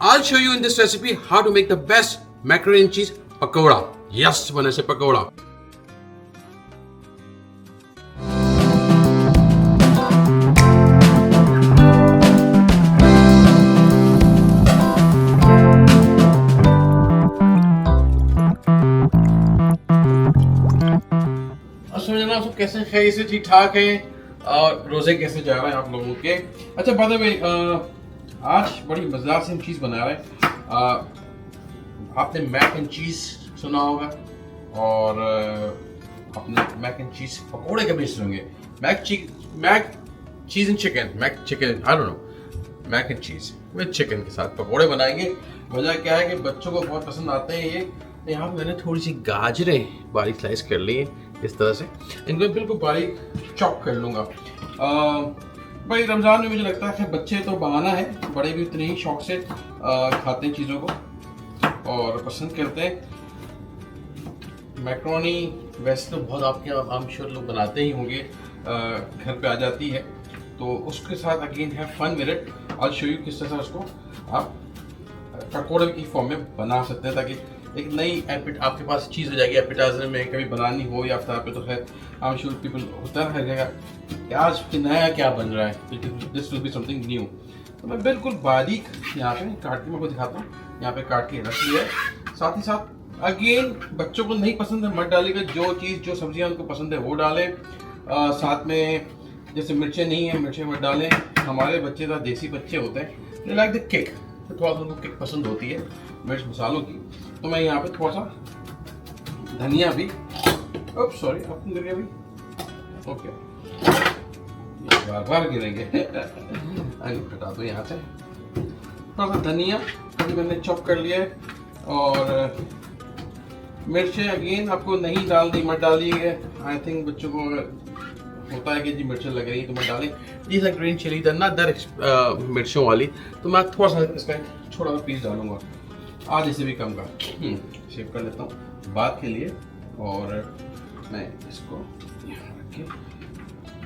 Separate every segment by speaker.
Speaker 1: I'll show you in this recipe how to make the best macaroni and cheese pakoda. Yes, बने से पकौड़ा। समझना सब कैसे है, इसे ठीक ठाक है और रोजे कैसे जा रहे हैं आप लोगों के। अच्छा बात है, आज बड़ी मजेदार सी चीज़ बना रहे हैं। आपने मैक एंड चीज़ सुना होगा और आपने मैक एंड चीज़ पकोड़े कभी सुनेंगे। Mac cheese and chicken, mac chicken, I don't know, mac and cheese with chicken के साथ पकोड़े बनाएंगे। वजह क्या है कि बच्चों को बहुत पसंद आते हैं ये। यहाँ पे मैंने थोड़ी सी गाजरें बारीक स्लाइस कर ली है इस तरह से, इनको बिल्कुल बारीक चॉप कर लूँगा। भाई रमज़ान में मुझे लगता है कि बच्चे तो बहाना है, बड़े भी उतने ही शौक से खाते हैं चीज़ों को और पसंद करते हैं। मैक्रोनी वैसे तो बहुत आपके आम श्योर लोग बनाते ही होंगे, घर पे आ जाती है, तो उसके साथ अगेन है फन विद इट। आज शो यू किस तरह से उसको आप पकौड़े की फॉर्म में बना सकते हैं, ताकि एक नई आपके पास चीज़ हो जाएगी एपिटाइजर में कभी बनानी हो या अफ्तार पे। तो खैर आई एम श्योर पीपल होता रहेगा कि आज नया क्या बन रहा है, this will be something new. तो मैं बिल्कुल बारीक यहाँ पे काट के मैं आपको दिखाता हूँ, यहाँ पे काट के रख लिया है। साथ ही साथ अगेन बच्चों को नहीं पसंद है मत डालिएगा, जो सब्जियाँ उनको पसंद है वो डालें। साथ में जैसे मिर्चें नहीं है, मिर्चें मत डालें। हमारे बच्चे तो देसी बच्चे होते हैं, दे लाइक द किक, तो थोड़ा सा उनको किक पसंद होती है मिर्च मसालों की। तो मैं यहाँ पे थोड़ा सा धनिया भी, सॉरी आपने गिर गया भी, ओके बार बार गिरेंगे हटा दो यहाँ से। थोड़ा सा धनिया अभी मैंने चॉप कर लिया है और मिर्चें अगेन आपको नहीं डालनी, मत डालिए। आई थिंक बच्चों को होता है कि जी मिर्चें लग रही है तो मत डालें। जी ग्रीन चिली ना दर मिर्चों वाली, तो मैं थोड़ा सा इसका छोटा सा पीस डालूंगा, आधे से भी कम का शेप कर लेता हूँ बात के लिए। और मैं इसको यहाँ रख के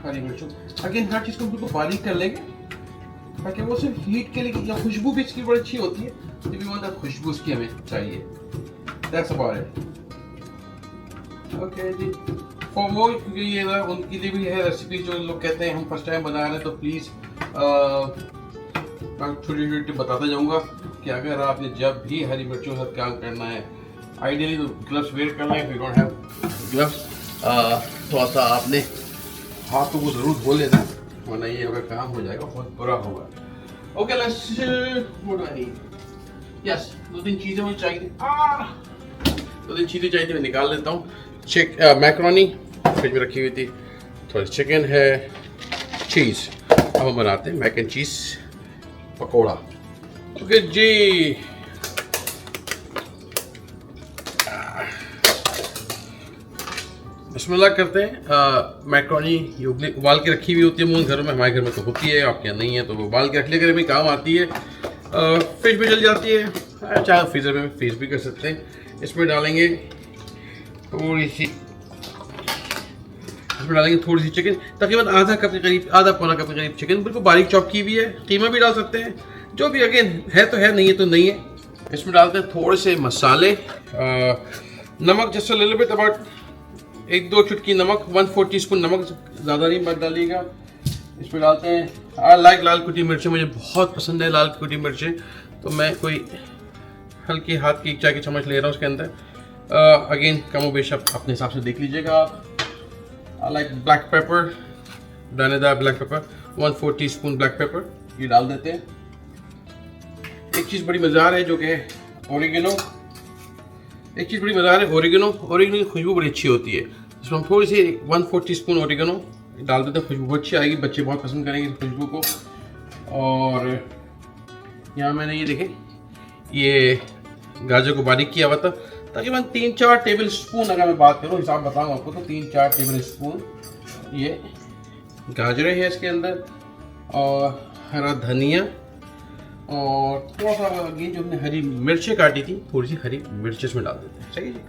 Speaker 1: हरी मिर्चों अगेन हर चीज़ को बिल्कुल बारीक कर लेंगे, ताकि वो सिर्फ हीट के लिए, या खुशबू भी इसकी बड़ी अच्छी होती है, तो भी वो खुशबू उसकी हमें चाहिए। That's about it. ओके जी, फॉर वो क्योंकि ये ना उनके लिए भी है रेसिपी, जो लोग कहते हैं हम फर्स्ट टाइम बना रहे हैं, तो प्लीज़ मैं छोटी छोटी बताता जाऊँगा कि अगर आपने जब भी हरी मिर्चों के साथ काम करना है, आइडियली तो ग्लव्स वेयर करना है। If you don't have gloves, थोड़ा सा आपने हाथों को ज़रूर धो लेना, वरना ये अगर काम हो जाएगा बहुत बुरा होगा। Okay let's what I need, yes दो तीन चीज़ें मुझे चाहिए, दो तीन चीज़ें चाहिए, मैं निकाल लेता हूँ। मैक्रोनी फ्रिज में रखी हुई थी, थोड़ी चिकन है, चीज़। अब हम बनाते हैं mac and cheese pakoda. Okay जी, बिस्मिल्लाह करते हैं। मैक्रोनी उबाल के रखी हुई होती है, मूल घरों में, हमारे घर में तो होती है, आपके यहाँ नहीं है तो उबाल के रख लिया, अगर काम आती है। फ्रिज में जल जाती है, चाहे फ्रीज़र में फ्रीज भी कर सकते हैं। इसमें डालेंगे थोड़ी सी, थोड़ी सी चिकन, तकरीबन आधा कप के करीब, आधा पौना कप के करीब चिकन बिल्कुल बारीक चॉप की हुई है। कीमा भी डाल सकते हैं, जो भी अगेन है तो है, नहीं है तो नहीं है। इसमें डालते हैं थोड़े से मसाले, नमक जैसे ले लो, अबाउट 1-2 चुटकी नमक, 1/4 टीस्पून नमक, ज़्यादा नहीं मत डालिएगा। इसमें डालते हैं आई लाइक लाल कुटी मिर्चें, मुझे बहुत पसंद है लाल कुटी मिर्चें, तो मैं कोई हल्की हाथ की चाय की चम्मच ले रहा हूँ उसके अंदर। अगेन कमो बेश आप अपने हिसाब से देख लीजिएगा। आई लाइक ब्लैक पेपर, दानेदार black pepper, 1/4 teaspoon black pepper ये डाल देते हैं। एक चीज़ बड़ी मज़ेदार है जो कि ओरिगेनो, एक चीज़ बड़ी मज़ेदार है ओरिगेनो की खुशबू बड़ी अच्छी होती है। इसमें हम थोड़ी सी 1/4 टीस्पून ओरिगेनो डाल देते हैं, खुशबू बहुत अच्छी आएगी, बच्चे बहुत पसंद करेंगे इस खुशबू को। और यहाँ मैंने ये देखें, ये गाजर को बारीक किया हुआ था, तकरीबन 3-4 टेबल स्पून, अगर मैं बात करूँ हिसाब बताऊँ आपको तो 3-4 टेबल स्पून ये गाजरें हैं इसके अंदर, और हरा धनिया, और थोड़ा सा ये जो हमने हरी मिर्चें काटी थी, थोड़ी सी हरी मिर्च इसमें डाल देते हैं। सही जी,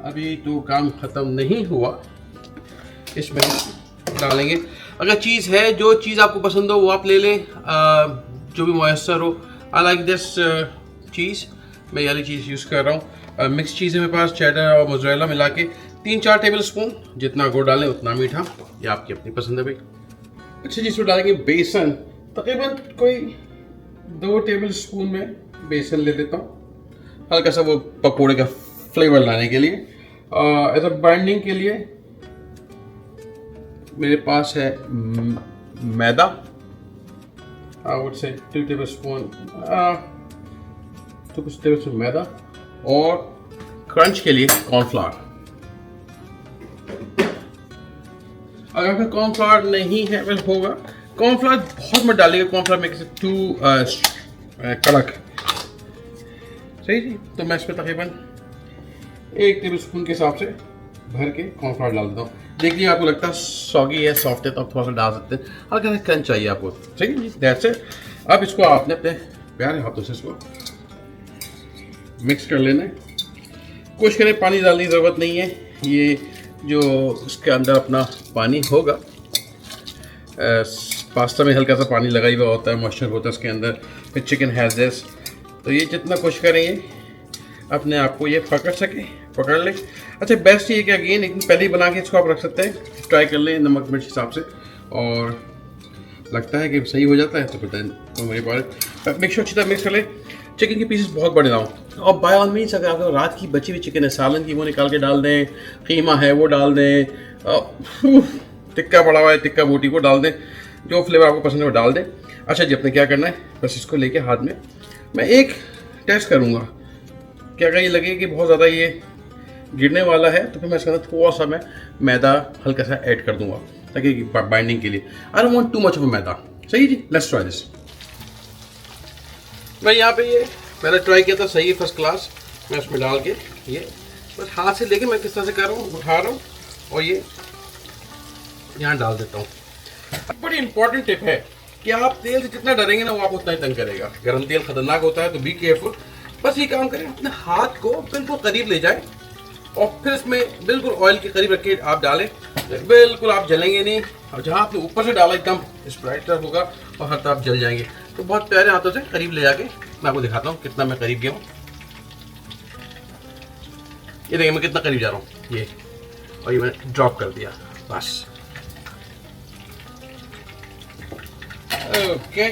Speaker 1: अभी तो काम ख़त्म नहीं हुआ, इसमें डालेंगे। अगर चीज़ है, जो चीज़ आपको पसंद हो वो आप ले लें, जो भी मुयस्सर हो आई लाइक दिस चीज़, मैं ये वाली चीज़ यूज़ कर रहा हूँ। मिक्स चीज़ है मेरे पास, चेडर और मोज़रेला मिला के 3-4 टेबल स्पून, जितना गुड़ डालें उतना मीठा, ये आपकी अपनी पसंद है भाई। अच्छा जी, इसमें डालेंगे बेसन, तकरीबन कोई 2 टेबल स्पून में बेसन ले लेता हूँ, हल्का सा वो पकौड़े का फ्लेवर लाने के लिए। एज अ बाइंडिंग के लिए मेरे पास है मैदा, I would say 2 table spoon मैदा, और क्रंच के लिए कॉर्नफ्लावर। अगर आपका कॉर्नफ्लावर नहीं है वैसे होगा, कॉर्नफ्लावर बहुत मत डालिएगा, कॉर्नफ्लावर में किसी टू कड़क, सही जी। तो मैं इसमें तकरीबन 1 टेबल स्पून के हिसाब से भर के कॉर्नफ्लावर डाल देता हूँ। देख लीजिए आपको लगता है सॉगी है, सॉफ्ट है, तो आप थोड़ा सा डाल सकते हैं, हल्का सा क्रंच चाहिए आपको, सही है जी, दैट्स इट। अब इसको आपने अपने प्यारे हाथों से इसको मिक्स कर लेना है। कोशिश करें पानी डालने की ज़रूरत नहीं है, ये जो उसके अंदर अपना पानी होगा, पास्ता में हल्का सा पानी लगा ही हुआ होता है, मॉइस्चर होता है उसके अंदर, फिर चिकन हैज़ दिस, तो ये जितना कोशिश करेंगे अपने आप को ये पकड़ ले। अच्छा, बेस्ट ये कि अगेन एक दिन पहले ही बना के इसको आप रख सकते हैं, ट्राई कर लें नमक मिर्च हिसाब से, और लगता है कि सही हो जाता है तो फिर तो मेरे पास मिक्स अच्छी तरह मिक्स कर लें। चिकन के पीसेस बहुत बड़े ना हो, और बाय ऑल मीन्स अगर आपको रात की बची हुई चिकन है, सालन की, वो निकाल के डाल दें, कीमा है वो डाल दें, टिक्का पड़ा हुआ है, टिक्का बोटी को डाल दें, जो फ्लेवर आपको पसंद है वो डाल दें। अच्छा जी, अपने क्या करना है, बस इसको लेके हाथ में मैं एक टेस्ट करूँगा कि अगर ये लगे कि बहुत ज़्यादा ये गिरने वाला है तो फिर मैं इसके अंदर थोड़ा सा मैं मैदा हल्का सा ऐड कर दूंगा, ताकि बाइंडिंग के लिए। I don't want too much of maida, सही जी। Let's try this. मैं यहाँ पे ये पहले ट्राई किया था, सही है, फर्स्ट क्लास। मैं उसमें डाल के ये बस हाथ से लेके मैं किस तरह से कर रहा हूँ, उठा रहा हूँ और ये यहाँ डाल देता हूँ। बड़ी इंपॉर्टेंट टिप है कि आप तेल से जितना डरेंगे ना, वो आपको उतना ही तंग करेगा। गर्म तेल खतरनाक होता है, तो बी केयरफुल। बस ये काम करें, अपने हाथ को बिल्कुल करीब ले जाए और फिर इसमें बिल्कुल ऑयल के करीब रख के आप डालें, बिल्कुल आप जलेंगे नहीं। और जहाँ आपने ऊपर से डाला एकदम स्प्राइट तरफ होगा और हर तरफ जल जाएंगे। तो बहुत प्यारे हाथों से करीब ले जाके मैं आपको दिखाता हूँ कितना मैं करीब गया हूँ। ये देखिए मैं कितना करीब जा रहा हूँ, ये, और ये मैंने ड्रॉप कर दिया बस। ओके,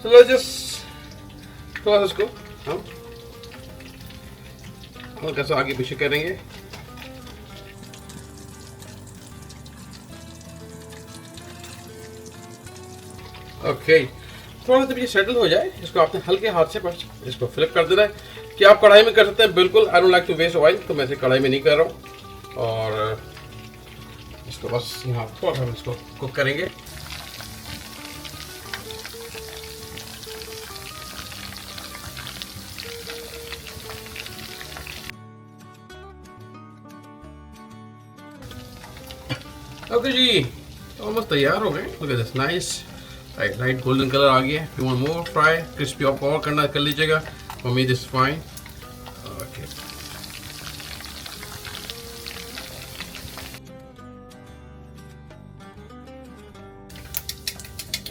Speaker 1: चलो जस्ट थोड़ा सा इसको हम हल्का सा आगे पीछे करेंगे। ओके, थोड़ा सा जब ये सेटल हो जाए, इसको आपने हल्के हाथ से बस इसको फ्लिप कर देना है। कि आप कढ़ाई में कर सकते हैं, बिल्कुल। I don't like to waste oil, तो मैं इसे कढ़ाई में नहीं कर रहा हूँ। और इसको बस यहाँ थोड़ा सा इसको कुक करेंगे। ओके जी, ऑलमोस्ट तैयार हो गए। Look at this, nice light golden colour आ गया है। You want more fry, crispy आप और करना कर लीजिएगा। For me this fine. Okay,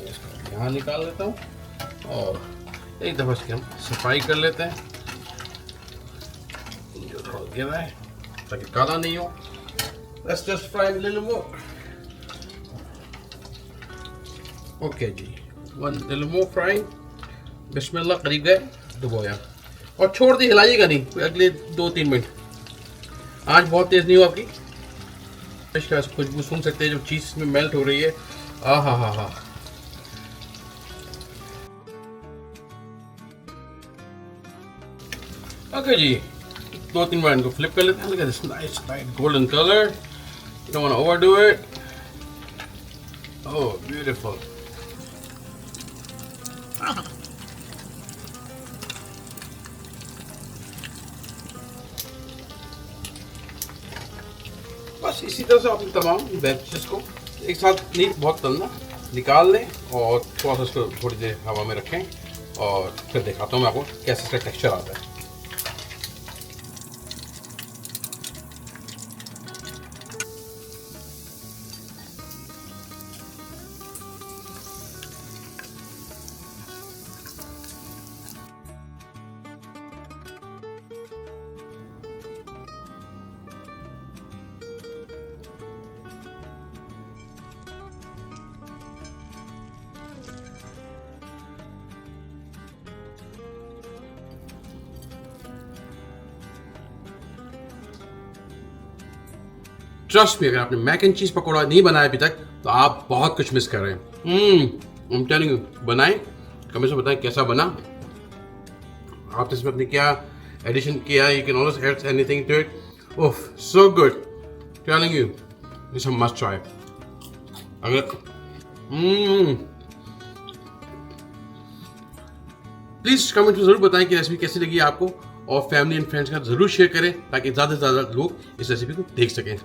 Speaker 1: इसको यहाँ निकाल लेता हूँ और एक दफ़ा इसकी हम सफाई कर लेते हैं, जो थोड़ा गिरा है, ताकि काला नहीं हो। Let's just fry a little more. Okay जी, वन little more fry. बिस्मिल्लाह, करीब गए, डुबोया और छोड़ दी, हिलाइएगा नहीं कोई अगले 2-3 मिनट। आँच बहुत तेज़ नहीं हो आपकी। इसका खुशबू सुन सकते हैं जो चीज़ में मेल्ट हो रही है। आ हा हा हा। ओके जी, 2-3 मिनट को फ्लिप कर लेते हैं। Look at this nice light golden color. You don't want to overdo it. Oh, beautiful. बस इसी तरह से अपने तमाम बैचेस को एक साथ नहीं बहुत तलना, निकाल लें और थोड़ा सा इसको थोड़ी देर हवा में रखें और फिर दिखाता हूँ मैं आपको कैसे इसका टेक्सचर आता है। ट्रस्ट मी, अगर आपने मैक एंड चीज पकौड़ा नहीं बनाया अभी तक तो आप बहुत कुछ मिस कर रहे हैं। I'm telling you, बनाएं, कमेंट्स में बताएं कैसा बना, आपने इसमें अपने क्या एडिशन किया। You can always add anything to it. Oh so good, telling you this must try. अगर प्लीज कमेंट में जरूर बताएं कि रेसिपी कैसी लगी आपको, और फैमिली एंड फ्रेंड्स का जरूर शेयर करें ताकि ज्यादा से ज्यादा लोग इस रेसिपी को देख सकें।